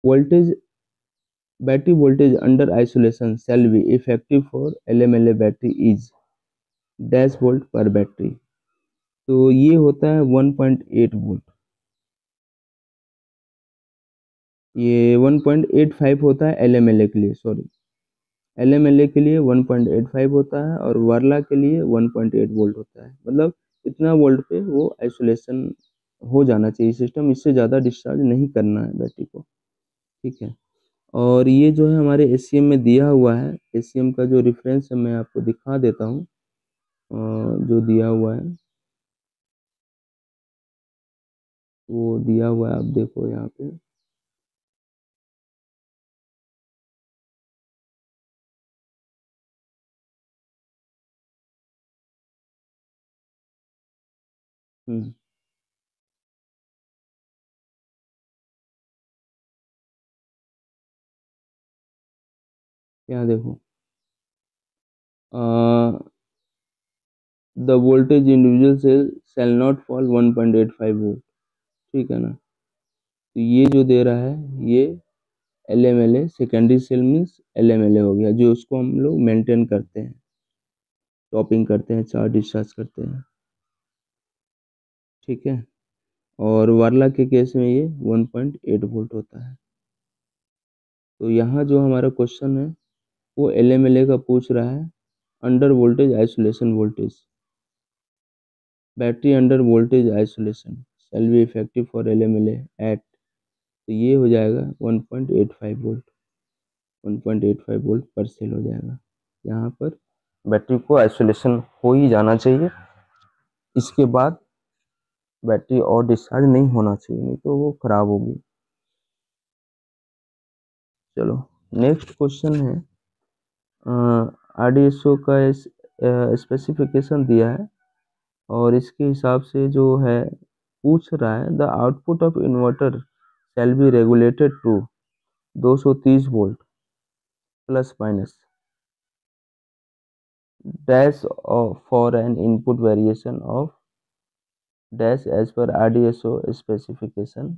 voltage battery voltage under isolation shall be effective for LMLA battery is dash volt per battery। तो ये होता है 1.8 volt, ये 1.85 होता है LMLA के लिए, सॉरी LMLA के लिए 1.85 होता है और वार्ला के लिए 1.8 वोल्ट होता है। मतलब इतना वोल्ट पे वो आइसोलेशन हो जाना चाहिए सिस्टम, इससे ज़्यादा डिस्चार्ज नहीं करना है बैटरी को, ठीक है। और ये जो है हमारे एसीएम में दिया हुआ है, एसीएम का जो रेफरेंस है मैं आपको दिखा देता हूँ, जो दिया हुआ है वो दिया हुआ है, आप देखो यहाँ पे। हम्म, यहाँ देखो, the voltage individual cell shall not fall 1.85 volt, ठीक है ना। तो ये जो दे रहा है ये LMLA secondary cell means LMLA हो गया, जो उसको हम लोग मेंटेन करते हैं, टॉपिंग करते हैं, चार्ज डिस्चार्ज करते हैं, ठीक है। और वार्ला के केस में ये 1.8 वोल्ट होता है। तो यहाँ जो हमारा क्वेश्चन है वो LMLA का पूछ रहा है, under voltage isolation voltage, battery under voltage isolation shall be effective for LMLA eight, तो ये हो जाएगा 1.85 वोल्ट, 1.85 वोल्ट पर सेल हो जाएगा। यहाँ पर बैटरी को आइसोलेशन हो ही जाना चाहिए, इसके बाद बैटरी और डिस्चार्ज नहीं होना चाहिए, नहीं तो वो खराब होगी। चलो नेक्स्ट क्वेश्चन है, RDSO का स्पेसिफिकेशन दिया है और इसके हिसाब से जो है पूछ रहा है, the output of inverter shall be regulated to 230 volt plus minus dash for an input variation of dash as per RDSO specification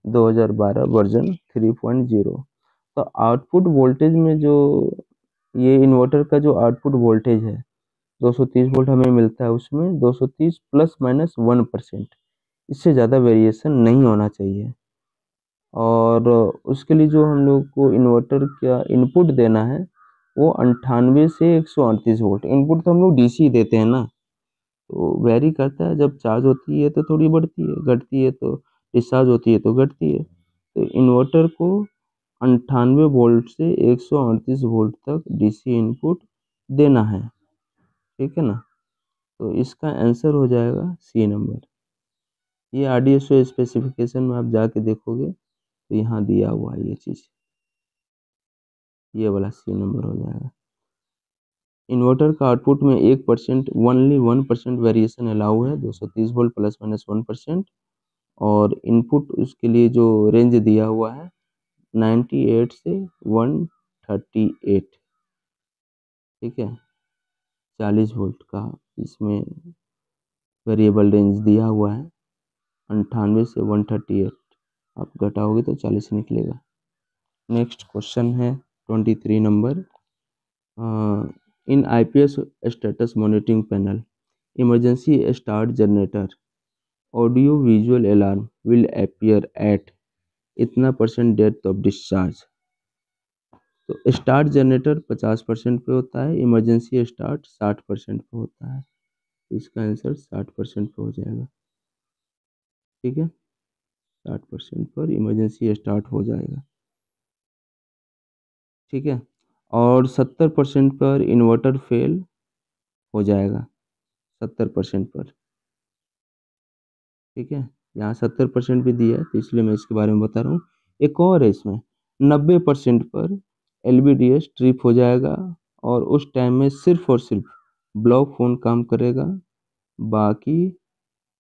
2012 version 3.0। तो आउटपुट वोल्टेज में जो ये इन्वर्टर का जो आउटपुट वोल्टेज है 230 वोल्ट हमें मिलता है, उसमें 230 प्लस माइनस 1%, इससे ज़्यादा वेरिएशन नहीं होना चाहिए। और उसके लिए जो हम लोग को इन्वर्टर का इनपुट देना है वो 98 से 138 वोल्ट। इनपुट तो हम लोग DC देते हैं ना, तो वेरी करता है, जब चार्ज होती है तो थोड़ी बढ़ती है, घटती है तो डिस्चार्ज होती है तो घटती है। तो इन्वर्टर को 98 वोल्ट से 138 वोल्ट तक DC इनपुट देना है, ठीक है ना। तो इसका आंसर हो जाएगा सी नंबर। ये RDSO स्पेसिफिकेशन में आप जाके देखोगे तो यहाँ दिया हुआ है ये चीज़, ये वाला सी नंबर हो जाएगा। इन्वर्टर का आउटपुट में 1% ओनली 1% वेरिएशन अलाउ है, 230 वोल्ट प्लस माइनस 1%। और इनपुट उसके लिए जो रेंज दिया हुआ है 98 से 138, ठीक है, 40 वोल्ट का इसमें वेरिएबल रेंज दिया हुआ है, 98 से 138, आप घटाओगे तो 40 निकलेगा। नेक्स्ट क्वेश्चन है 23 number, in IPS status monitoring panel emergency start generator audio visual alarm will appear eight इतना परसेंट डेप्थ ऑफ डिस्चार्ज। तो स्टार्ट जनरेटर 50% पे होता है, इमरजेंसी स्टार्ट 60% पे होता है, इसका आंसर 60% पे हो जाएगा, ठीक है। 60% पर इमरजेंसी स्टार्ट हो जाएगा, ठीक है। और 70% पर इन्वर्टर फेल हो जाएगा, 70% पर, ठीक है। यहाँ 70% भी दिया है तो इसलिए मैं इसके बारे में बता रहा हूँ। एक और है इसमें, 90% पर LVDS ट्रिप हो जाएगा और उस टाइम में सिर्फ और सिर्फ ब्लॉक फोन काम करेगा, बाकी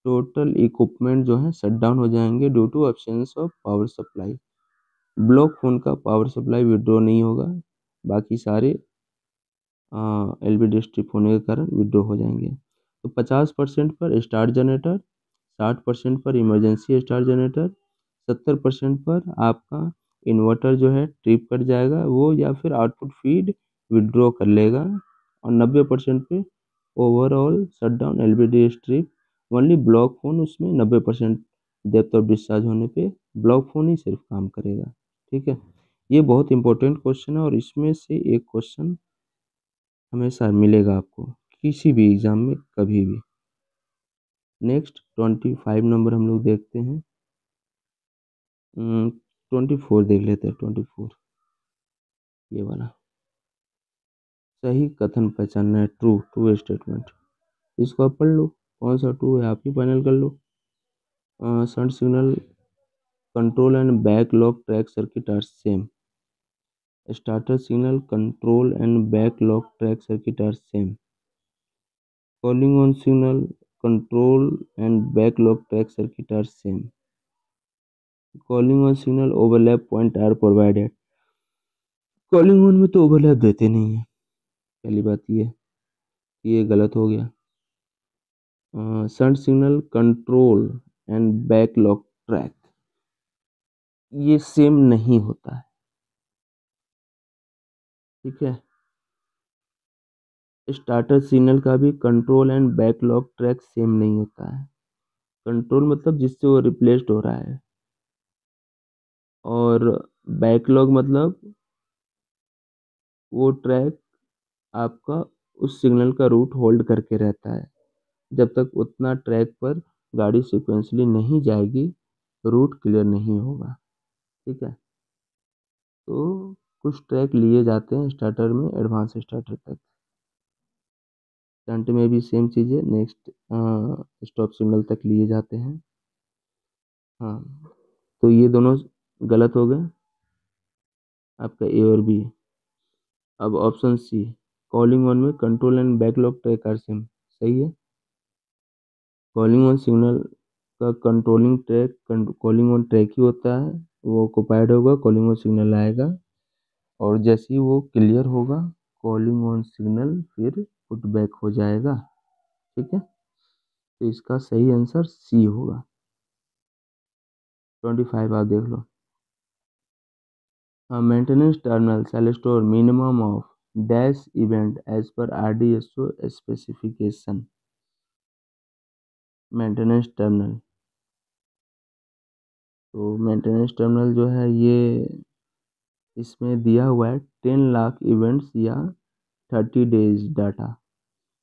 टोटल इक्विपमेंट जो है शट डाउन हो जाएंगे due to absence of power supply. Block phone का पावर सप्लाई विड्रॉ नहीं होगा, बाकी सारे LVDS ट्रिप होने के कारण विड्रॉ हो जाएंगे। तो 50% पर स्टार्ट जनरेटर, 60% पर इमरजेंसी स्टार जनरेटर, 70% पर आपका इन्वर्टर जो है ट्रिप कर जाएगा वो, या फिर आउटपुट फीड विड्रॉ कर लेगा, और 90% पे overall shutdown LBD strip only block phone, उसमें 90% डेप्थ ऑफ डिस्चार्ज होने पे ब्लॉक फोन ही सिर्फ काम करेगा। ठीक है, ये बहुत इंपॉर्टेंट क्वेश्चन है और इसमें से एक क्वेश्चन हमेशा मिलेगा आपको किसी भी एग्जाम में कभी भी। नेक्स्ट 25 नंबर हम लोग देखते हैं। 24 देख लेते हैं। 24 ये वाला, सही कथन पहचानना है, ट्रू ट्रू स्टेटमेंट। इसको आप पढ़ लो, कौन सा ट्रू है आप ही फाइनल कर लो। Shunt signal control and backlog track circuit are same. Starter signal control and backlog track circuit are same. Calling on signal control and backlog track circuit are same. Calling on signal overlap point are provided. Calling on में तो overlap देते नहीं है, पहली बात ये गलत हो गया। Shunt signal control and backlog track ये सेम नहीं होता है। ठीक है, स्टार्टर सिग्नल का भी control and backlog track same नहीं होता है। कंट्रोल मतलब जिससे वो रिप्लेस्ड हो रहा है, और बैकलॉग मतलब वो ट्रैक आपका उस सिग्नल का रूट होल्ड करके रहता है। जब तक उतना ट्रैक पर गाड़ी सिक्वेंसली नहीं जाएगी, रूट क्लियर नहीं होगा। ठीक है, तो कुछ ट्रैक लिए जाते हैं स्टार्टर में, एडवांस स्टार्टर तक। शंट में भी सेम चीज़ है, नेक्स्ट स्टॉप सिग्नल तक लिए जाते हैं। हाँ, तो ये दोनों गलत हो गए, आपका ए और बी। अब ऑप्शन सी, कॉलिंग ऑन में control and backlog track are same, सही है। कॉलिंग ऑन सिग्नल का कॉलिंग ऑन ट्रैक ही होता है, वो ऑक्युपाइड होगा, कॉलिंग ऑन सिग्नल आएगा, और जैसे ही वो क्लियर होगा कॉलिंग ऑन सिग्नल फिर पुट बैक हो जाएगा। ठीक है, तो इसका सही आंसर सी होगा। 25 आप देख लो। Maintenance terminal shall store minimum of dash event as per RDSO specification. Maintenance terminal, तो मेंटेनेंस टर्मिनल जो है ये इसमें दिया हुआ है 10 लाख इवेंट्स या 30 डेज डाटा,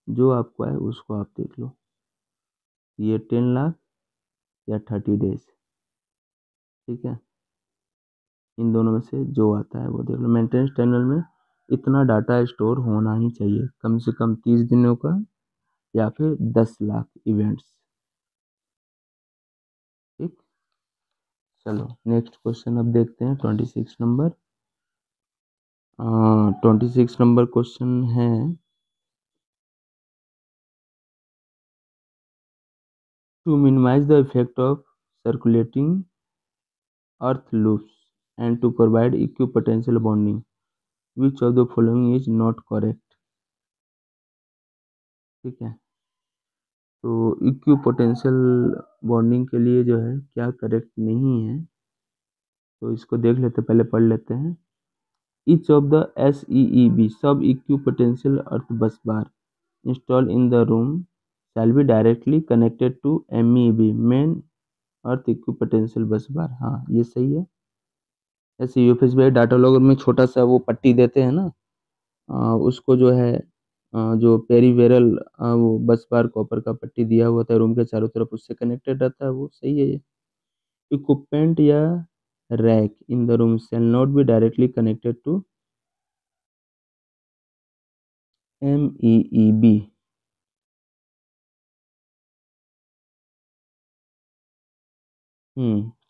जो आपको है उसको आप देख लो। ये 10 लाख या 30 डेज, ठीक है, इन दोनों में से जो आता है वो देख लो। मेंटेनेंस टर्मिनल में इतना डाटा स्टोर होना ही चाहिए, कम से कम 30 दिनों का या फिर 10 लाख इवेंट्स। ठीक, चलो नेक्स्ट क्वेश्चन अब देखते हैं 26 नंबर। 26 नंबर क्वेश्चन है, to minimise the effect of circulating earth loops and to provide equipotential bonding, which of the following is not correct। ठीक है, तो इक्विपोटेंशियल बॉन्डिंग के लिए जो है क्या करेक्ट नहीं है, तो इसको देख लेते, पहले पढ़ लेते हैं। Each of the SEEB sub equipotential earth bus bar installed in the room shall be directly connected to MEB main earth equipotential bus bar। हाँ, ये सही है। ऐसे यूपीएस में डाटा लॉगर में छोटा सा वो पट्टी देते हैं ना, उसको जो है जो पेरीवेरल वो बस बार कॉपर का पट्टी दिया हुआ था रूम के चारों तरफ, उससे कनेक्टेड रहता है, वो सही है ये। इक्विपमेंट या rack in the room shall not be directly connected to MEEB।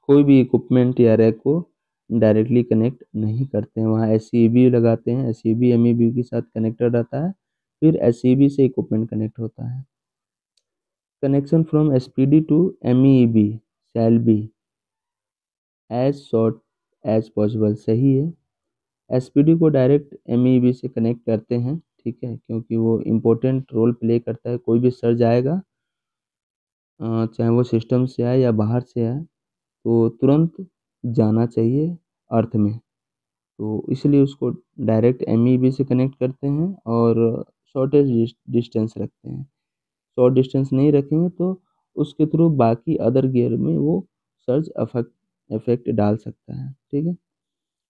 कोई भी इक्विपमेंट या रैक को डायरेक्टली कनेक्ट नहीं करते हैं, वहाँ SEB लगाते हैं, SEB MEB के साथ कनेक्टेड रहता है, फिर SEB से इक्विपमेंट कनेक्ट होता है। Connection from SPD to MEEB shall be as short as possible, सही है। SPD को डायरेक्ट MEEB से कनेक्ट करते हैं, ठीक है, क्योंकि वो इम्पोर्टेंट रोल प्ले करता है। कोई भी सर्ज आएगा, चाहे वो सिस्टम से आए या बाहर से आए, तो तुरंत जाना चाहिए अर्थ में, तो इसलिए उसको डायरेक्ट एमईबी से कनेक्ट करते हैं और शॉर्टेज डिस्टेंस रखते हैं। शॉर्ट डिस्टेंस नहीं रखेंगे तो उसके थ्रू बाकी अदर गियर में वो सर्ज इफेक्ट डाल सकता है। ठीक है।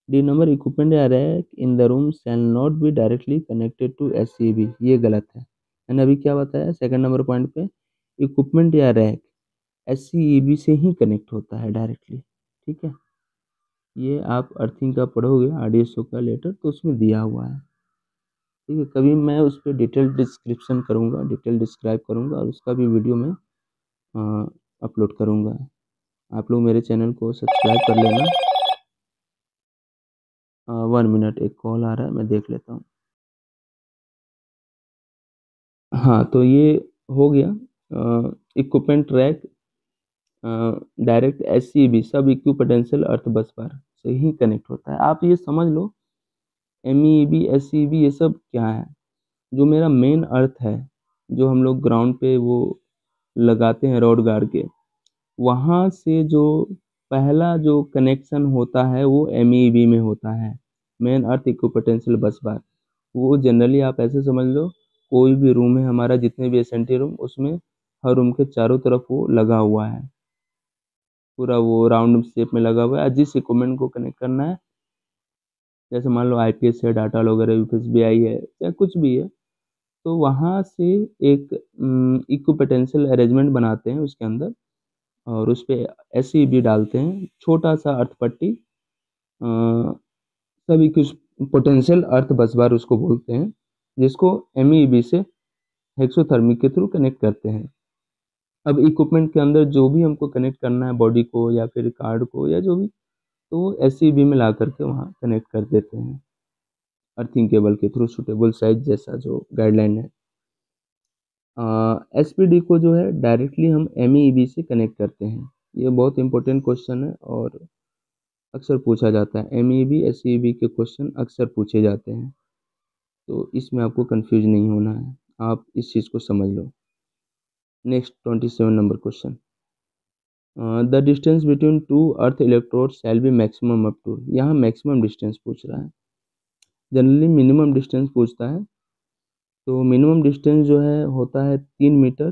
डी नंबर, इक्विपमेंट या rack in the room shall not be directly connected to SCB, ये गलत है। मैंने अभी क्या बताया सेकंड नंबर पॉइंट पे, इक्विपमेंट या रैक एससीईबी से ही कनेक्ट होता है डायरेक्टली। ठीक है, ये आप अर्थिंग का पढ़ोगे आरडीएसओ का लेटर तो उसमें दिया हुआ है। ठीक है, कभी मैं उस पर डिटेल डिस्क्रिप्शन करूँगा, डिटेल डिस्क्राइब करूँगा और उसका भी वीडियो मैं अपलोड करूँगा। आप लोग मेरे चैनल को सब्सक्राइब कर लेना। 1 मिनट, एक कॉल आ रहा है, मैं देख लेता हूँ। हाँ, तो ये हो गया इक्विपमेंट रैक डायरेक्ट एससीबी सब इक्विपोटेंशियल अर्थ बस बार से ही कनेक्ट होता है। आप ये समझ लो एमईबी एससीबी ये सब क्या है। जो मेरा मेन अर्थ है, जो हम लोग ग्राउंड पे वो लगाते हैं रॉड गाड़ के, वहाँ से जो पहला जो कनेक्शन होता है वो एमईबी में होता है, मेन अर्थ इक्विपोटेंशियल बस बार। वो जनरली आप ऐसे समझ लो, कोई भी रूम है हमारा, जितने भी एसएनटी रूम, उसमें हर रूम के चारों तरफ वो लगा हुआ है, पूरा वो राउंड शेप में लगा हुआ है। जिस इक्विपमेंट को कनेक्ट करना है, जैसे मान लो आईपीएस है, डाटा लॉगर है, यूपीएसबीआई है, या कुछ भी है, तो वहाँ से एक इक्विपोटेंशियल अरेंजमेंट बनाते हैं उसके अंदर, और उस पर एसईबी डालते हैं, छोटा सा अर्थ पट्टी, सब इक्विपोटेंशियल अर्थ बस बार उसको बोलते हैं, जिसको एमईबी से हेक्सोथर्मिक के थ्रू कनेक्ट करते हैं। अब इक्विपमेंट के अंदर जो भी हमको कनेक्ट करना है, बॉडी को या फिर कार्ड को या जो भी, तो वो एसईबी में ला करके वहाँ कनेक्ट कर देते हैं अर्थिंग केबल के थ्रू, सुटेबल साइज जैसा जो गाइडलाइन है। एसपीडी को जो है डायरेक्टली हम एमईबी से कनेक्ट करते हैं। ये बहुत इंपॉर्टेंट क्वेश्चन है और अक्सर पूछा जाता है। एमईबी एसईबी के क्वेश्चन अक्सर पूछे जाते हैं, तो इसमें आपको कंफ्यूज नहीं होना है, आप इस चीज़ को समझ लो। Next 27 number question, the distance between two earth electrode shall be maximum up to. यहाँ मैक्सिमम डिस्टेंस पूछ रहा है, जनरली मिनिमम डिस्टेंस पूछता है। तो मिनिमम डिस्टेंस जो है होता है 3 मीटर,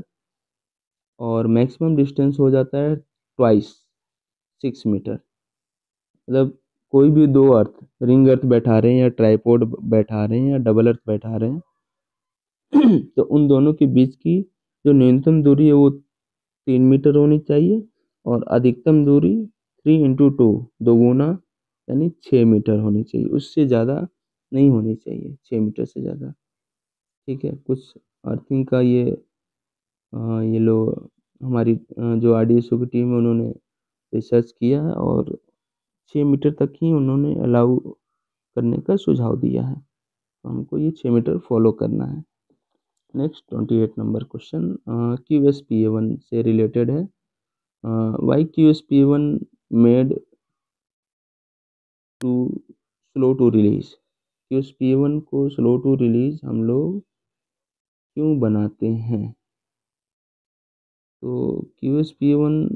और मैक्सिमम डिस्टेंस हो जाता है ट्वाइस 6 मीटर। मतलब कोई भी दो अर्थ, रिंग अर्थ बैठा रहे हैं या ट्राईपोड बैठा रहे हैं या डबल अर्थ बैठा रहे हैं, तो उन दोनों के बीच की जो न्यूनतम दूरी है वो 3 मीटर होनी चाहिए, और अधिकतम दूरी 3 × 2 दोगुना यानी 6 मीटर होनी चाहिए। उससे ज़्यादा नहीं होनी चाहिए, 6 मीटर से ज़्यादा। ठीक है, कुछ अर्थिंग का ये लोग हमारी जो आरडीएसओ की टीम है उन्होंने रिसर्च किया है और 6 मीटर तक ही उन्होंने अलाउ करने का सुझाव दिया है, तो हमको ये 6 मीटर फॉलो करना है। नेक्स्ट 28 नंबर क्वेश्चन QSPA1 से रिलेटेड है। Why QSPA1 made to slow to release. QSPA1 को स्लो टू रिलीज हम लोग क्यों बनाते हैं? तो QSPA1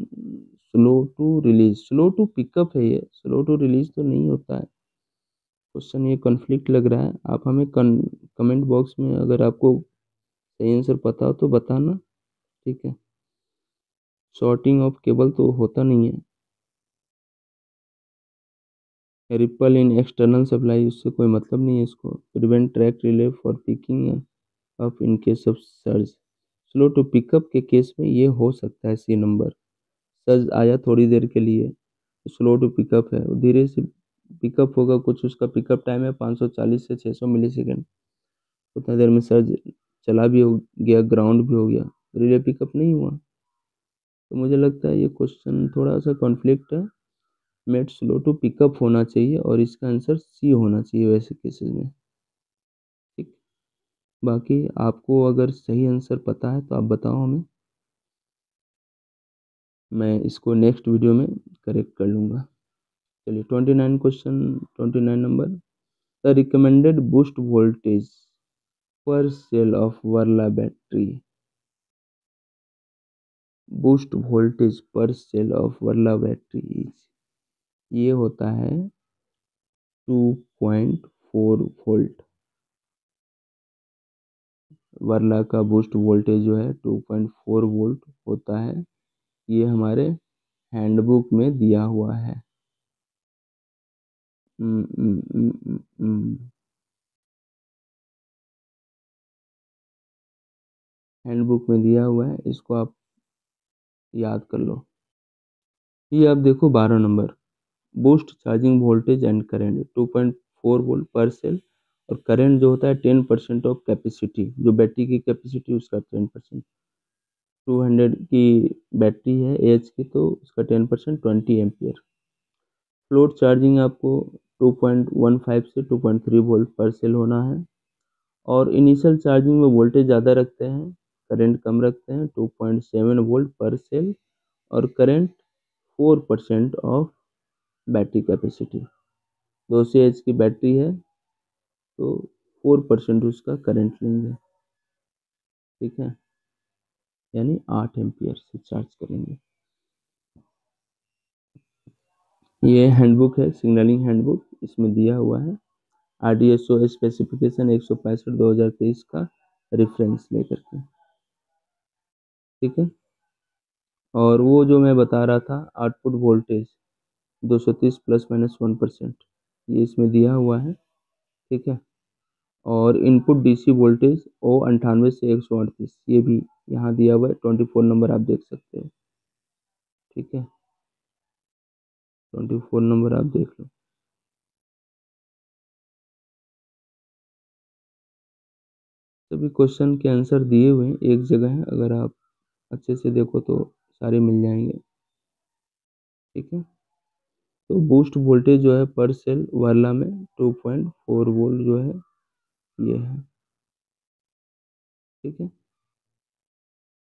slow to release, slow to pickup है, ये स्लो टू रिलीज तो नहीं होता है। क्वेश्चन ये कॉन्फ्लिक्ट लग रहा है, आप हमें कमेंट बॉक्स में अगर आपको सही आंसर पता हो तो बताना। ठीक है, शॉर्टिंग ऑफ केबल तो होता नहीं है। रिपल इन एक्सटर्नल सप्लाई, उससे कोई मतलब नहीं है इसको। Prevent track relay for picking up in case of surge, slow to pickup के केस में ये हो सकता है। सी नंबर, सर्ज आया थोड़ी देर के लिए, स्लो टू पिकअप है, धीरे से पिकअप होगा, कुछ उसका पिकअप टाइम है 540 से 600 मिलीसेकेंड, उतना देर में सर्ज चला भी हो गया, ग्राउंड भी हो गया, रिले पिकअप नहीं हुआ। तो मुझे लगता है ये क्वेश्चन थोड़ा सा कॉन्फ्लिक्ट है, मेड स्लो टू पिकअप होना चाहिए और इसका आंसर सी होना चाहिए वैसे केसेस में। ठीक, बाकी आपको अगर सही आंसर पता है तो आप बताओ हमें, मैं इसको नेक्स्ट वीडियो में करेक्ट कर लूँगा। चलिए 29 question, 29 number, the recommended boost voltage per cell of VRLA battery. Boost voltage per cell of VRLA battery ये होता है 2.4 वोल्ट। वर्ला का बूस्ट वोल्टेज जो है 2.4 वोल्ट होता है। ये हमारे हैंडबुक में दिया हुआ है। हैंडबुक में दिया हुआ है, इसको आप याद कर लो। ये आप देखो 12 number, boost charging voltage and current 2.4 volt पर सेल, और करंट जो होता है 10% ऑफ कैपेसिटी, जो बैटरी की कैपेसिटी उसका 10%। 200 की बैटरी है एच की, तो उसका 10% 20 एम्पियर। फ्लोट चार्जिंग आपको 2.15 से 2.3 वोल्ट पर सेल होना है, और इनिशियल चार्जिंग में वोल्टेज ज़्यादा रखते हैं, करंट कम रखते हैं, 2.7 वोल्ट पर सेल, और current 4% of battery capacity. 200 H की बैटरी है तो 4% उसका करंट लेंगे, ठीक है, यानी 8 एम्पियर से चार्ज करेंगे। ये हैंडबुक है, सिग्नलिंग हैंडबुक, इसमें दिया हुआ है RDSO स्पेसिफिकेशन 165 2023 का रेफरेंस लेकर के, ठीक है। और वो जो मैं बता रहा था आउटपुट वोल्टेज 230 प्लस माइनस 1%, ये इसमें दिया हुआ है, ठीक है। और इनपुट डीसी वोल्टेज ओ 98 से 138, ये भी यहाँ दिया हुआ है, 24 नंबर आप देख सकते हो, ठीक है। 24 नंबर आप देख लो। सभी क्वेश्चन के आंसर दिए हुए हैं एक जगह है, अगर आप अच्छे से देखो तो सारे मिल जाएंगे, ठीक है। तो बूस्ट वोल्टेज जो है पर सेल वाला में 2.4 वोल्ट जो है ये है, ठीक है।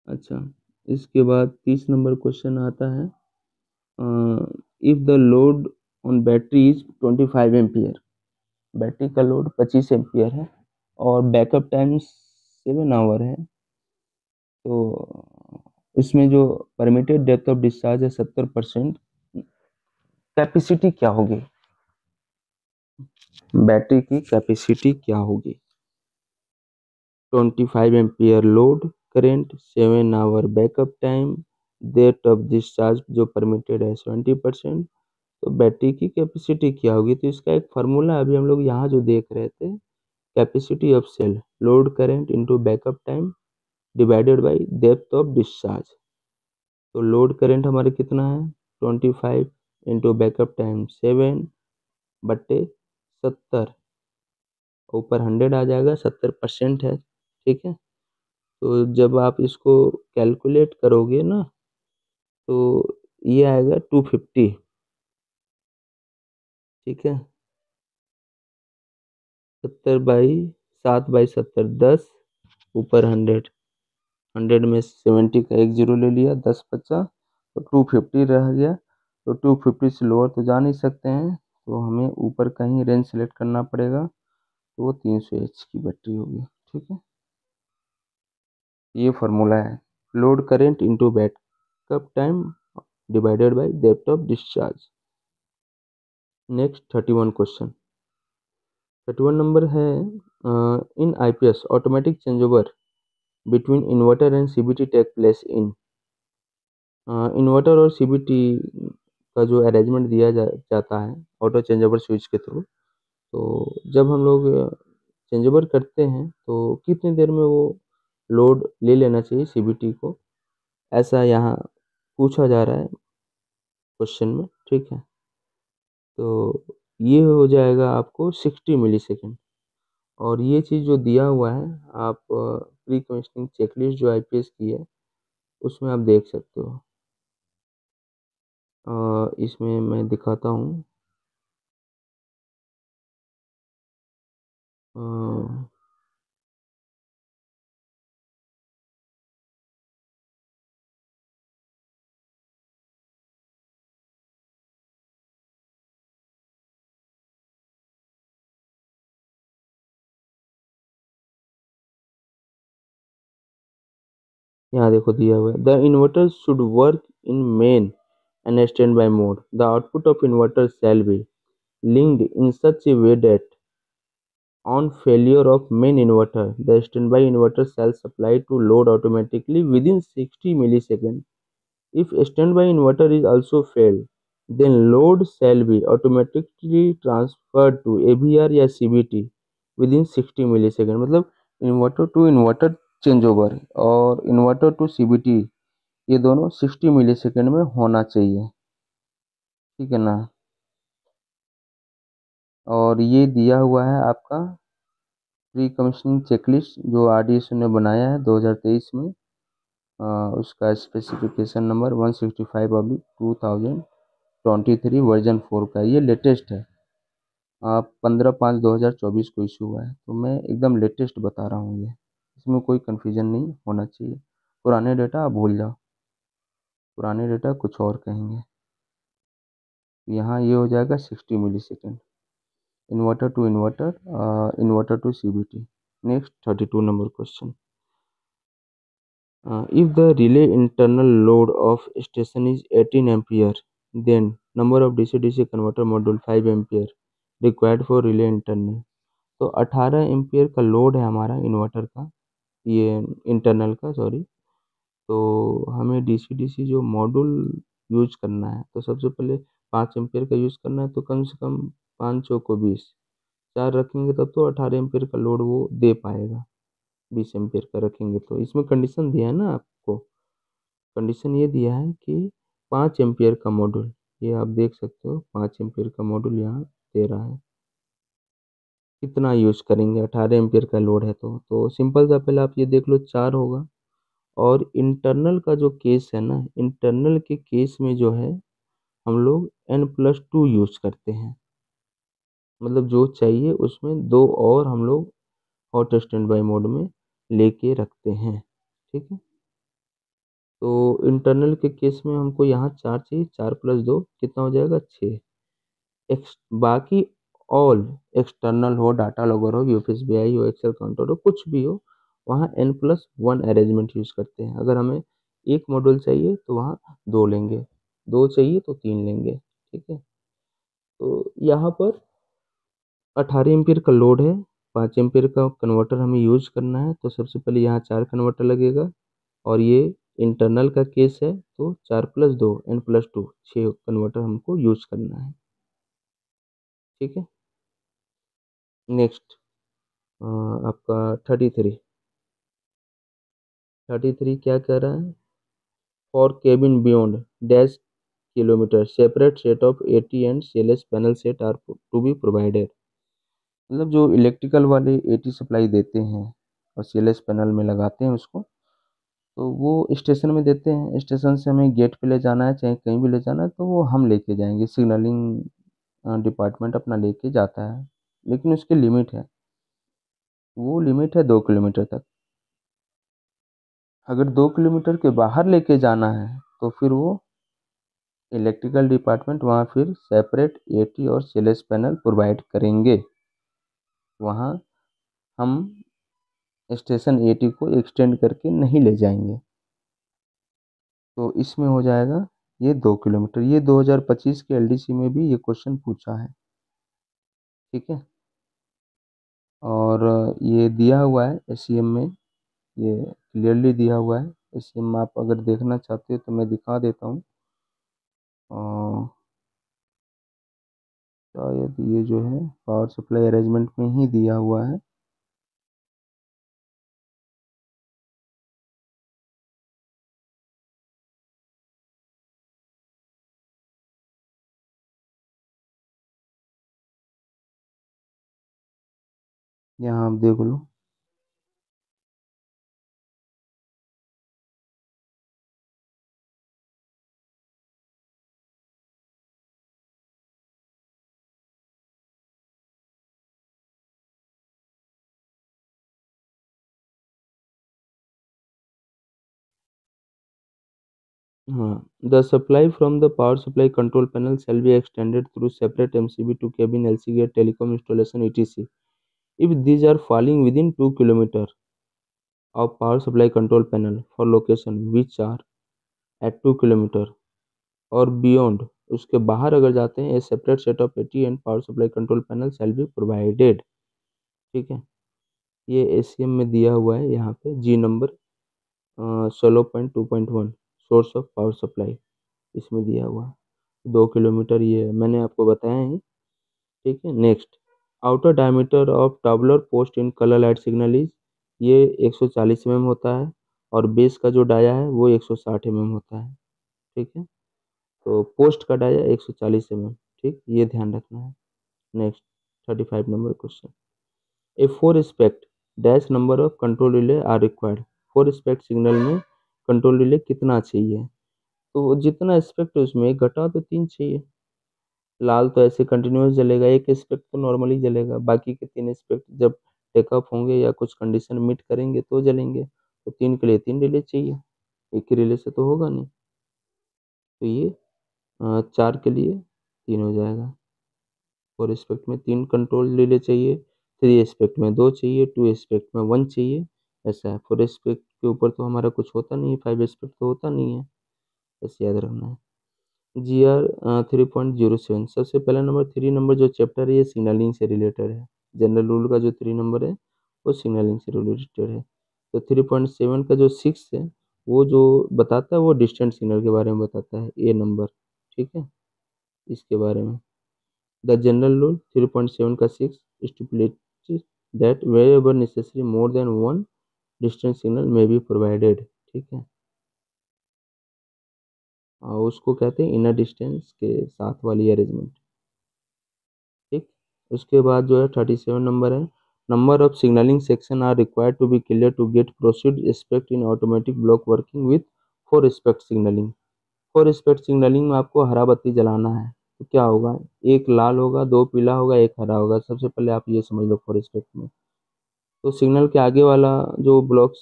अच्छा, इसके बाद 30 नंबर क्वेश्चन आता है, if the load on battery is 25 ampere, battery का लोड 25 एम्पियर है और बैकअप टाइम 7 आवर है, तो इसमें जो परमिटेड डेप्थ ऑफ डिस्चार्ज है 70%, कैपेसिटी क्या होगी, बैटरी की कैपेसिटी क्या होगी। 25 ampere load current, 7 hour backup time, depth of discharge जो परमिटेड है 70%, तो बैटरी की कैपेसिटी क्या होगी। तो इसका एक फार्मूला अभी हम लोग यहाँ जो देख रहे थे, capacity of cell load current into backup time divided by depth of discharge. तो लोड करंट हमारे कितना है 25 इंटू बैकअप टाइम 7 बट्टे 70, ऊपर 100 आ जाएगा, 70% है, ठीक है। तो जब आप इसको कैलकुलेट करोगे ना, तो ये आएगा 250, ठीक है। 70/7/70 10, ऊपर 100, 100 में 70 का एक जीरो ले लिया, 10 बचा, तो 250 रह गया। तो 250 से लोअर तो जा नहीं सकते हैं, तो हमें ऊपर का ही रेंज सेलेक्ट करना पड़ेगा, तो वो 300 एच की बैटरी होगी, ठीक है। ये फार्मूला है, load current into backup time divided by depth of discharge. Next 31 question, 31 number है, in IPS automatic change over between inverter and CBT take place in. Inverter और CBT का जो अरेंजमेंट दिया जाता है ऑटो चेंज ओवर स्विच के थ्रू, तो जब हम लोग चेंज ओवर करते हैं तो कितनी देर में वो लोड ले लेना चाहिए CBT को, ऐसा यहाँ पूछा जा रहा है क्वेश्चन में, ठीक है। तो ये हो जाएगा आपको 60 मिली सेकेंड, और ये चीज़ जो दिया हुआ है आप प्री कमीशनिंग चेकलिस्ट जो IPS की है उसमें आप देख सकते हो। इसमें मैं दिखाता हूँ, यहाँ देखो दिया हुआ है, the inverter should work in main and standby mode. The output of inverter shall be linked in such a way that on failure of main inverter, the standby inverter shall supply to load automatically within 60 milliseconds. If standby inverter is also failed, then load shall be automatically transferred to AVR या CBT within 60 millisecond. मतलब inverter to inverter change over और inverter to CBT ये दोनों 60 millisecond में होना चाहिए, ठीक है ना। और ये दिया हुआ है आपका प्री कमीशनिंग चेकलिस्ट जो RDSO ने बनाया है 2023 में। उसका स्पेसिफिकेशन नंबर 165/2023 वर्जन 4 का, ये लेटेस्ट है। 15/5/2024 को इशू हुआ है, तो मैं एकदम लेटेस्ट बता रहा हूँ ये, इसमें कोई कन्फ्यूजन नहीं होना चाहिए। पुराने डेटा आप भूल जाओ, पुराने डेटा कुछ और कहेंगे। यहाँ ये हो जाएगा 60 millisecond inverter to inverter, inverter to CBT। Next 32 number question. If the relay internal load of station is 18 ampere, then number of DC-DC converter module 5 ampere required for relay internal। तो 18 ampere का load है हमारा inverter का, ये internal का sorry. तो हमें DC-DC जो मॉड्यूल यूज करना है, तो सबसे पहले 5 एम्पियर का यूज करना है, तो कम से कम 5 चौको 20, 4 रखेंगे तब तो 18 एम्पियर का लोड वो दे पाएगा। 20 एम्पियर का रखेंगे तो इसमें कंडीशन दिया है ना आपको, कंडीशन ये दिया है कि 5 एम्पियर का मॉड्यूल, ये आप देख सकते हो 5 एम्पियर का मॉड्यूल यहाँ दे रहा है। कितना यूज करेंगे, 18 एम्पियर का लोड है तो सिंपल सा पहले आप ये देख लो 4 होगा। और इंटरनल का जो केस है ना, इंटरनल के केस में जो है हम लोग N+2 यूज करते हैं, मतलब जो चाहिए उसमें 2 और हम लोग हॉट स्टैंड बाई मोड में लेके रखते हैं, ठीक है। तो इंटरनल के केस में हमको यहाँ 4 चाहिए, 4+2 कितना हो जाएगा 6। बाकी ऑल एक्सटर्नल हो, डाटा लॉगर हो, UFSBI हो, एक्सेल काउंटर हो, कुछ भी हो, वहाँ N+1 अरेंजमेंट यूज करते हैं। अगर हमें एक मॉड्यूल चाहिए तो वहाँ 2 लेंगे, 2 चाहिए तो 3 लेंगे, ठीक है। तो यहाँ पर 18 एम्पियर का लोड है, 5 एम्पियर का कन्वर्टर हमें यूज करना है, तो सबसे पहले यहाँ 4 कन्वर्टर लगेगा। और ये इंटरनल का केस है तो 4+2 N+2 6 कन्वर्टर हमको यूज करना है, ठीक है। नेक्स्ट आपका 33 क्या कह रहा है, for cabin beyond dash kilometre separate set of AT and CLS panel set are to be provided. मतलब जो इलेक्ट्रिकल वाले AT सप्लाई देते हैं और CLS पैनल में लगाते हैं उसको, तो वो स्टेशन में देते हैं। स्टेशन से हमें गेट पे ले जाना है चाहे कहीं भी ले जाना है तो वो हम लेके जाएंगे, सिग्नलिंग डिपार्टमेंट अपना लेके जाता है, लेकिन उसकी लिमिट है, वो लिमिट है 2 किलोमीटर तक। अगर 2 किलोमीटर के बाहर लेके जाना है तो फिर वो इलेक्ट्रिकल डिपार्टमेंट वहाँ फिर सेपरेट AT और CLS पैनल प्रोवाइड करेंगे। वहाँ हम स्टेशन AT को एक्सटेंड करके नहीं ले जाएंगे। तो इसमें हो जाएगा ये 2 किलोमीटर। ये 2025 के LDC में भी ये क्वेश्चन पूछा है, ठीक है। और ये दिया हुआ है SEM में, ये क्लियरली दिया हुआ है। SEM आप अगर देखना चाहते हो तो मैं दिखा देता हूँ। शायद ये जो है पावर सप्लाई अरेंजमेंट में ही दिया हुआ है। यहाँ आप देख लो। हाँ, the supply from the power supply control panel shall be extended through separate MCB to cabin, LC gate, telecom installation, etc. if these are falling within 2 km of power supply control panel for location which are at 2 km or beyond उसके बाहर अगर जाते हैं, ए separate set of eighty and power supply control panel shall be provided. ठीक है, ये ACM में दिया हुआ है यहाँ पे जी number 16.2.1 source of power supply इसमें दिया हुआ है। 2 किलोमीटर ये मैंने आपको बताया है। ठीक है, next, outer diameter of tubular post in colour light signal is, ये 140 mm होता है, और बेस का जो डाया है वो 160 mm होता है। ठीक है, तो पोस्ट का डाया 140 mm। ठीक, ये ध्यान रखना है। Next, 35 number question, a four aspect dash number of control relay are required. Four aspect signal में कंट्रोल रिले कितना चाहिए? तो जितना स्पेक्ट है उसमें एक घटाओ तो 3 चाहिए। लाल तो ऐसे कंटिन्यूस जलेगा, एक स्पेक्ट तो नॉर्मली जलेगा, बाकी के 3 स्पेक्ट जब टेकअप होंगे या कुछ कंडीशन मीट करेंगे तो जलेंगे। तो 3 के लिए 3 रिले चाहिए, एक ही रिले से तो होगा नहीं। तो ये 4 के लिए 3 हो जाएगा। फोर एस्पेक्ट में 3 कंट्रोल रिले चाहिए, 3 एस्पेक्ट में 2 चाहिए, 2 एस्पेक्ट में 1 चाहिए। ऐसा है, 4 एस्पेक्ट के ऊपर तो हमारा कुछ होता नहीं है, 5 एस्पेक्ट तो होता नहीं है, बस याद रखना है। GR 3.07, सबसे पहला नंबर 3 नंबर जो चैप्टर है ये सिग्नलिंग से रिलेटेड है। जनरल रूल का जो 3 नंबर है वो सिग्नलिंग से रिलेटेड है। तो 3.7 का जो 6 है वो जो बताता है वो डिस्टेंट सिग्नल के बारे में बताता है, ए नंबर। ठीक है, इसके बारे में द जनरल रूल 3.7 का 6 स्टिपुलेट्स that wherever necessary more than one distant signal may be provided। ठीक है, उसको कहते हैं इनर डिस्टेंस के साथ वाली अरेंजमेंट। ठीक, उसके बाद जो है 37 नंबर है, number of signalling section are required to be clear to get proceed aspect in automatic block working with four aspect signalling. Four aspect signalling में आपको हरा बत्ती जलाना है, तो क्या होगा, एक लाल होगा, दो पीला होगा, एक हरा होगा। सबसे पहले आप ये समझ लो फोर स्पेक्ट में। तो सिग्नल के आगे वाला जो ब्लॉक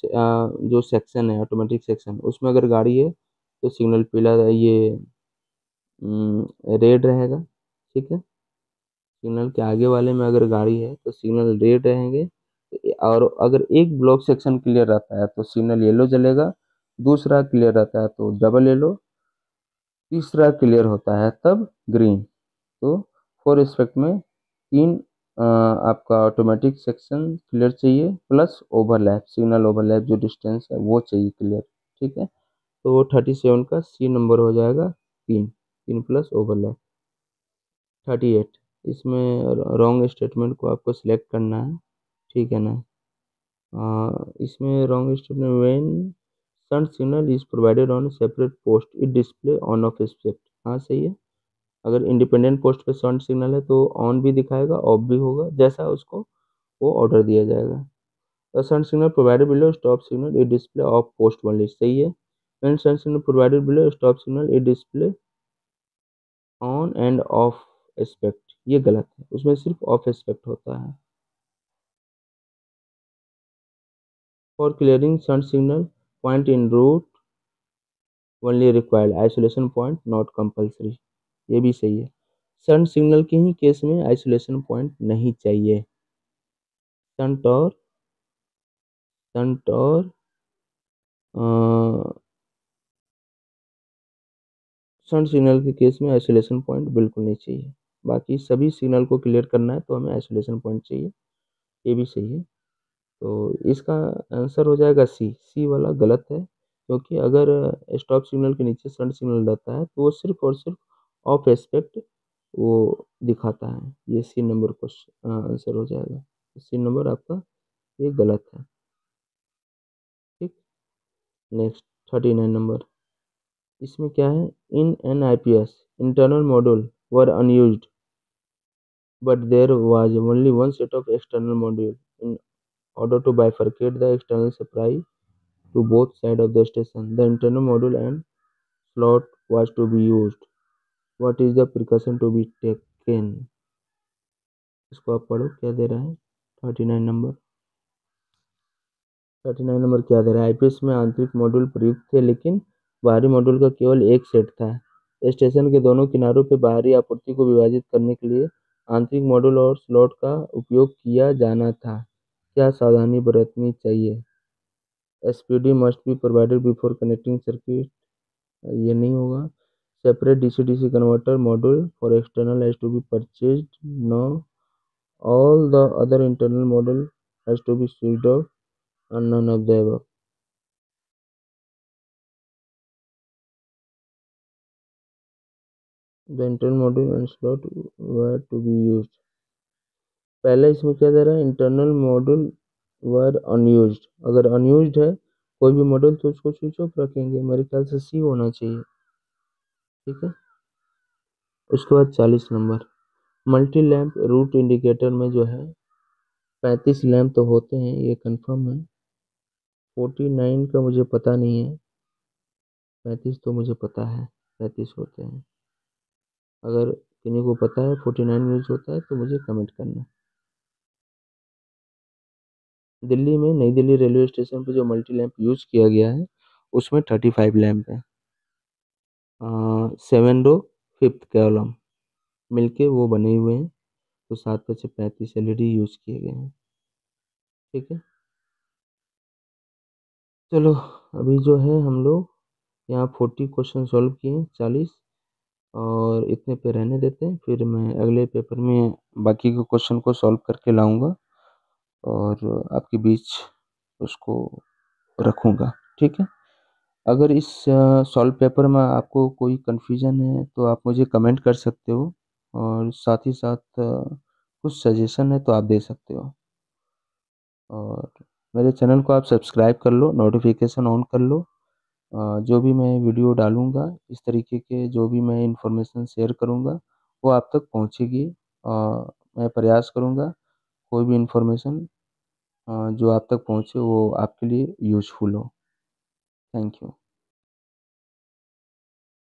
जो सेक्शन है ऑटोमेटिक सेक्शन, उसमें अगर गाड़ी है तो सिग्नल पीला, ये रेड रहेगा। ठीक है, सिग्नल के आगे वाले में अगर गाड़ी है तो सिग्नल रेड रहेंगे, और अगर एक ब्लॉक सेक्शन क्लियर रहता है तो सिग्नल येलो जलेगा, दूसरा क्लियर रहता है तो डबल येलो, तीसरा क्लियर होता है तब ग्रीन। तो फोर एस्पेक्ट में 3 आपका ऑटोमेटिक सेक्शन क्लियर चाहिए, प्लस ओवरलैप, सिग्नल ओवरलैप जो डिस्टेंस है वो चाहिए क्लियर। ठीक है, तो वो 37 का सी नंबर हो जाएगा, 3, 3 प्लस ओवरलैप। 38, इसमें रॉन्ग स्टेटमेंट को आपको सिलेक्ट करना है। ठीक है ना, इसमें wrong statement, when shunt signal is provided on separate post it display on off aspect. हाँ सही है, अगर इंडिपेंडेंट पोस्ट पे सन सिग्नल है तो ऑन भी दिखाएगा, ऑफ भी होगा, जैसा उसको वो ऑर्डर दिया जाएगा। The shunt signal provided below stop signal it display off post only, सही है। When shunt signal provided below stop signal it display on and off aspect, ये गलत है, उसमें सिर्फ ऑफ एस्पेक्ट होता है। For clearing shunt signal point in route only required isolation point not compulsory, ये भी सही है। सन सिग्नल के ही केस में आइसोलेशन पॉइंट नहीं चाहिए। संट और संट और सन सिग्नल के केस में आइसोलेशन पॉइंट बिल्कुल नहीं चाहिए। बाकी सभी सिग्नल को क्लियर करना है तो हमें आइसोलेशन पॉइंट चाहिए, ये भी सही है। तो इसका आंसर हो जाएगा सी, सी वाला गलत है, क्योंकि अगर स्टॉप सिग्नल के नीचे शंट सिग्नल रहता है तो वो सिर्फ और सिर्फ ऑफ एस्पेक्ट वो दिखाता है। ये सी नंबर क्वेश्चन आंसर हो जाएगा, सी नंबर आपका ये गलत है। ठीक, नेक्स्ट 39 नंबर, इसमें क्या है, in an IPS internal module were unused but there was only one set of external module in order to bifurcate the external supply to both sides of the station. The internal module and slot was to be used. What is the precaution to be taken? इसको आप पढ़ो क्या दे रहा है। 39 number, 39 number क्या दे रहा है, IPS में आंतरिक मॉड्यूल प्रयुक्त थे लेकिन बाहरी मॉड्यूल का केवल एक सेट था। स्टेशन के दोनों किनारों पर बाहरी आपूर्ति को विभाजित करने के लिए आंतरिक मॉड्यूल और स्लॉट का उपयोग किया जाना था। क्या सावधानी बरतनी चाहिए? SPD must be provided before connecting circuit, ये नहीं होगा। separate DC-DC converter module for external has to be purchased. No. All the other internal module has to be switched off, and none of the above. The internal module and slot were to be used. पहले इसमें क्या दे रहा है, internal module वर unused. अगर unused है कोई भी module तो उसको स्विच ऑफ रखेंगे. मेरे ख्याल से सी होना चाहिए. ठीक है. उसके बाद 40 number, multi lamp route indicator में जो है 35 लैंप तो होते हैं, ये कंफर्म है. 49 का मुझे पता नहीं है, 35 तो मुझे पता है 35 होते हैं. अगर किन्हीं को पता है 49 यूज होता है तो मुझे कमेंट करना. दिल्ली में नई दिल्ली रेलवे स्टेशन पे जो मल्टी लैंप यूज किया गया है उसमें 35 लैंप है. 7 रो 5th कॉलम मिलके वो बने हुए हैं, तो 7 × 35 LED यूज किए गए हैं. ठीक है. चलो अभी जो है हम लोग यहाँ 40 क्वेश्चन सॉल्व किए, 40 और इतने पे रहने देते हैं. फिर मैं अगले पेपर में बाकी के क्वेश्चन को सॉल्व करके लाऊंगा और आपके बीच उसको रखूंगा. ठीक है. अगर इस सॉल्व पेपर में आपको कोई कन्फ्यूजन है तो आप मुझे कमेंट कर सकते हो, और साथ ही साथ कुछ सजेशन है तो आप दे सकते हो. और मेरे चैनल को आप सब्सक्राइब कर लो, नोटिफिकेशन ऑन कर लो. जो भी मैं वीडियो डालूंगा, इस तरीके के जो भी मैं इंफॉर्मेशन शेयर करूंगा वो आप तक पहुंचेगी. मैं प्रयास करूंगा कोई भी इंफॉर्मेशन जो आप तक पहुंचे वो आपके लिए यूजफुल हो. Thank you.